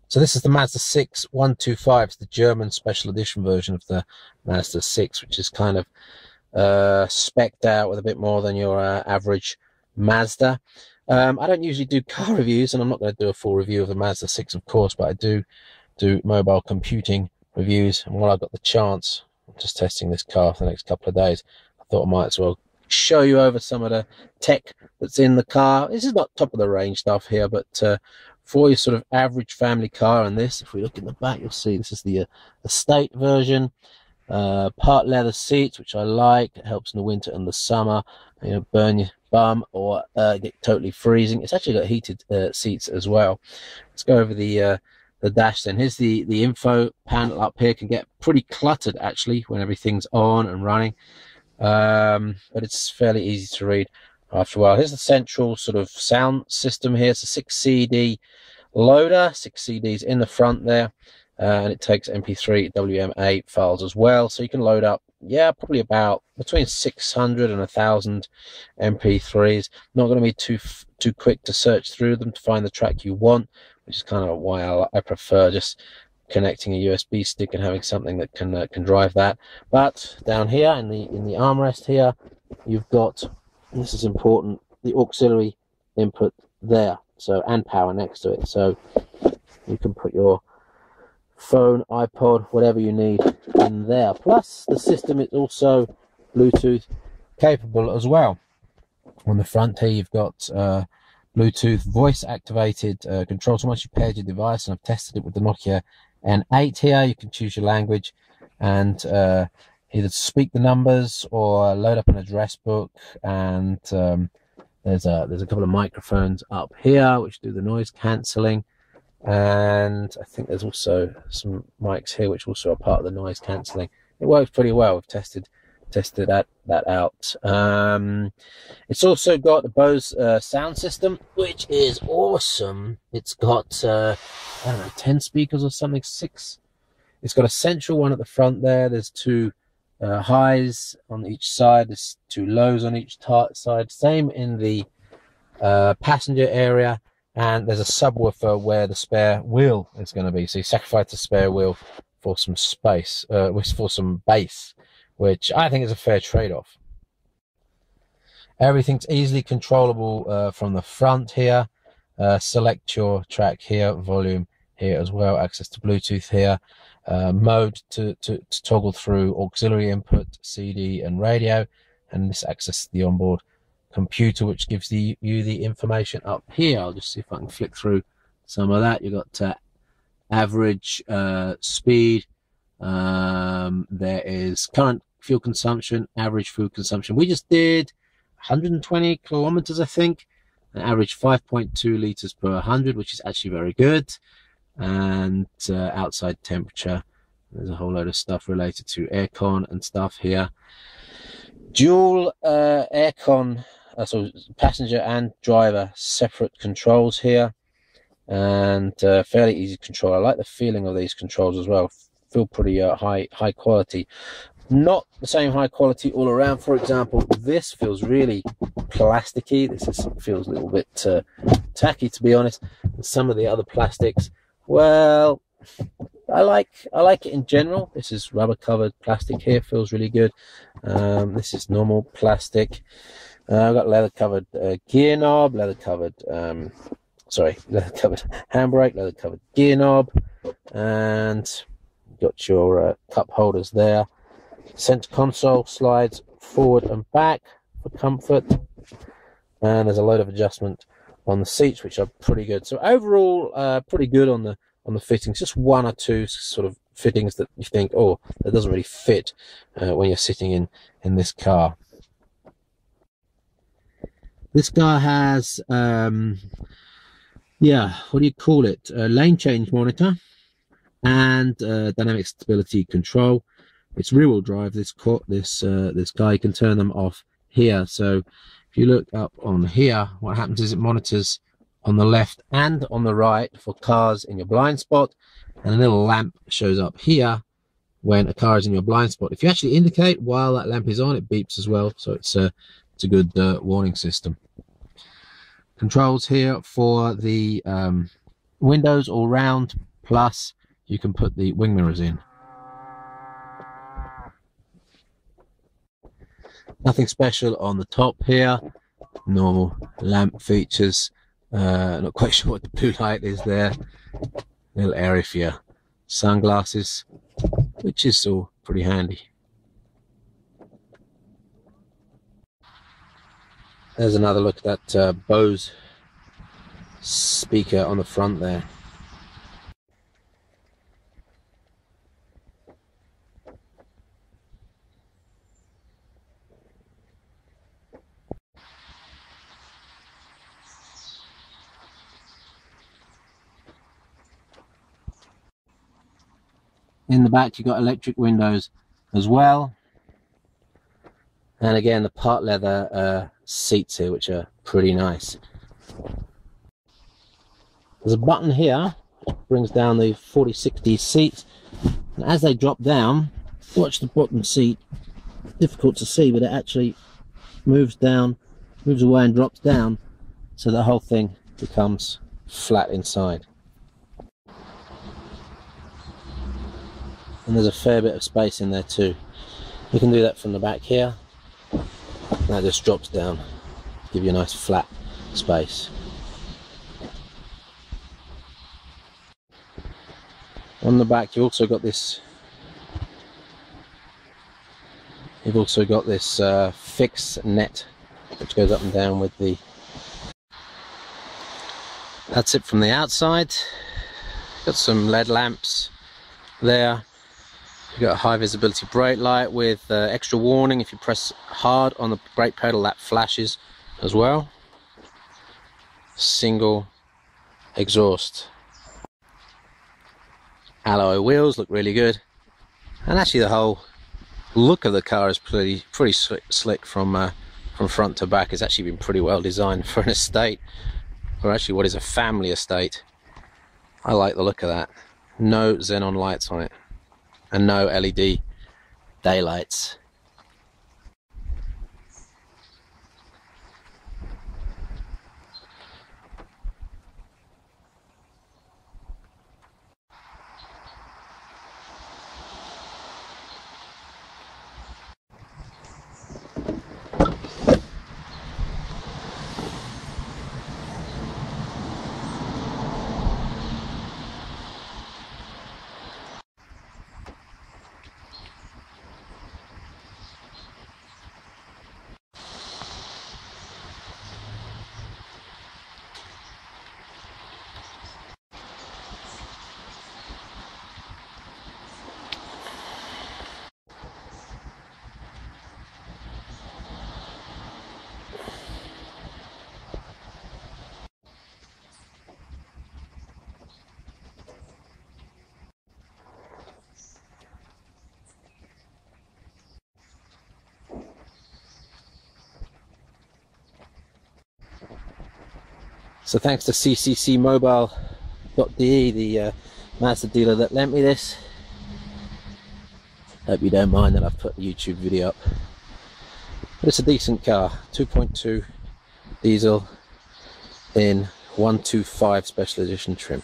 So this is the Mazda 6 125. It's the German special edition version of the Mazda 6, which is kind of spec'd out with a bit more than your average Mazda. I don't usually do car reviews, and I'm not going to do a full review of the Mazda 6, of course, but I do mobile computing reviews. And while I've got the chance, I'm just testing this car for the next couple of days, I thought I might as well show you over some of the tech that's in the car. This is not top of the range stuff here, but for your sort of average family car, and this, if we look in the back, you'll see this is the estate version. Part leather seats, which I like. It helps in the winter and the summer. You know, burn your bum or get totally freezing. It's actually got heated seats as well. Let's go over the dash then. Here's the info panel up here. Can get pretty cluttered actually when everything's on and running, but it's fairly easy to read after a while. Here's the central sort of sound system here. It's a 6 CD loader, 6 CDs in the front there, and it takes MP3 WMA files as well, so you can load up, yeah, probably about between 600 and 1000 MP3s. Not going to be too quick to search through them to find the track you want, which is kind of why I prefer just connecting a USB stick and having something that can drive that. But down here in the armrest here, you've got, this is important, the auxiliary input there, so, and power next to it, so you can put your phone, iPod, whatever you need in there. Plus the system is also Bluetooth capable as well. On the front here you've got Bluetooth voice activated control. So once you paired your device, and I've tested it with the Nokia N8 here, you can choose your language and either speak the numbers or load up an address book. And there's a couple of microphones up here which do the noise cancelling, and I think there's also some mics here which also are part of the noise cancelling. It works pretty well. We've tested that out. It's also got the Bose sound system, which is awesome. It's got I don't know, 10 speakers or something, 6. It's got a central one at the front there. There's 2 highs on each side. There's 2 lows on each side. Same in the passenger area. And there's a subwoofer where the spare wheel is going to be. So you sacrifice the spare wheel for some space, for some bass, which I think is a fair trade-off. Everything's easily controllable from the front here. Select your track here, volume here as well, access to Bluetooth here, mode to toggle through auxiliary input, CD and radio, and this access the onboard computer, which gives you the information up here. I'll just see if I can flick through some of that. You've got average speed, there is current fuel consumption, average fuel consumption. We just did 120 kilometers, I think, an average 5.2 liters per 100, which is actually very good. And outside temperature, there's a whole load of stuff related to aircon and stuff here. Dual aircon, so passenger and driver separate controls here, and fairly easy to control. I like the feeling of these controls as well. Feel pretty high quality. Not the same high quality all around. For example, this feels really plasticky. This feels a little bit tacky, to be honest. And some of the other plastics, well, I like it in general. This is rubber covered plastic here, feels really good. This is normal plastic. I've got leather covered gear knob, leather covered handbrake, leather covered gear knob, and got your cup holders there. Center console slides forward and back for comfort, and there's a load of adjustment on the seats, which are pretty good. So overall, pretty good on the fittings. Just 1 or 2 sort of fittings that you think, oh, that doesn't really fit when you're sitting in this car. This car has yeah, what do you call it, a lane change monitor and dynamic stability control. It's rear-wheel drive. This guy, you can turn them off here. So if you look up on here, what happens is it monitors on the left and on the right for cars in your blind spot, and a little lamp shows up here when a car is in your blind spot. If you actually indicate while that lamp is on, it beeps as well. So it's a good warning system. Controls here for the windows all round, Plus you can put the wing mirrors in. Nothing special on the top here. Normal lamp features. Not quite sure what the blue light is there. Little area for your sunglasses, which is all pretty handy. There's another look at that Bose speaker on the front there. In the back you've got electric windows as well, and again the part leather seats here, which are pretty nice. There's a button here which brings down the 40/60 seats, and as they drop down, watch the bottom seat, difficult to see, but it actually moves down, moves away and drops down, so the whole thing becomes flat inside. And there's a fair bit of space in there too. You can do that from the back here. That just drops down to give you a nice flat space. On the back you've also got this fixed net which goes up and down with the... That's it from the outside. Got some LED lamps there. You've got a high visibility brake light with extra warning. If you press hard on the brake pedal, that flashes as well. Single exhaust. Alloy wheels look really good, and actually the whole look of the car is pretty slick from front to back. It's actually been pretty well designed for an estate, or actually what is a family estate. I like the look of that. No xenon lights on it, and no LED daylights. So thanks to cccmobile.de, the Mazda dealer that lent me this. Hope you don't mind that I've put a YouTube video up. But it's a decent car, 2.2 diesel in 125 special edition trim.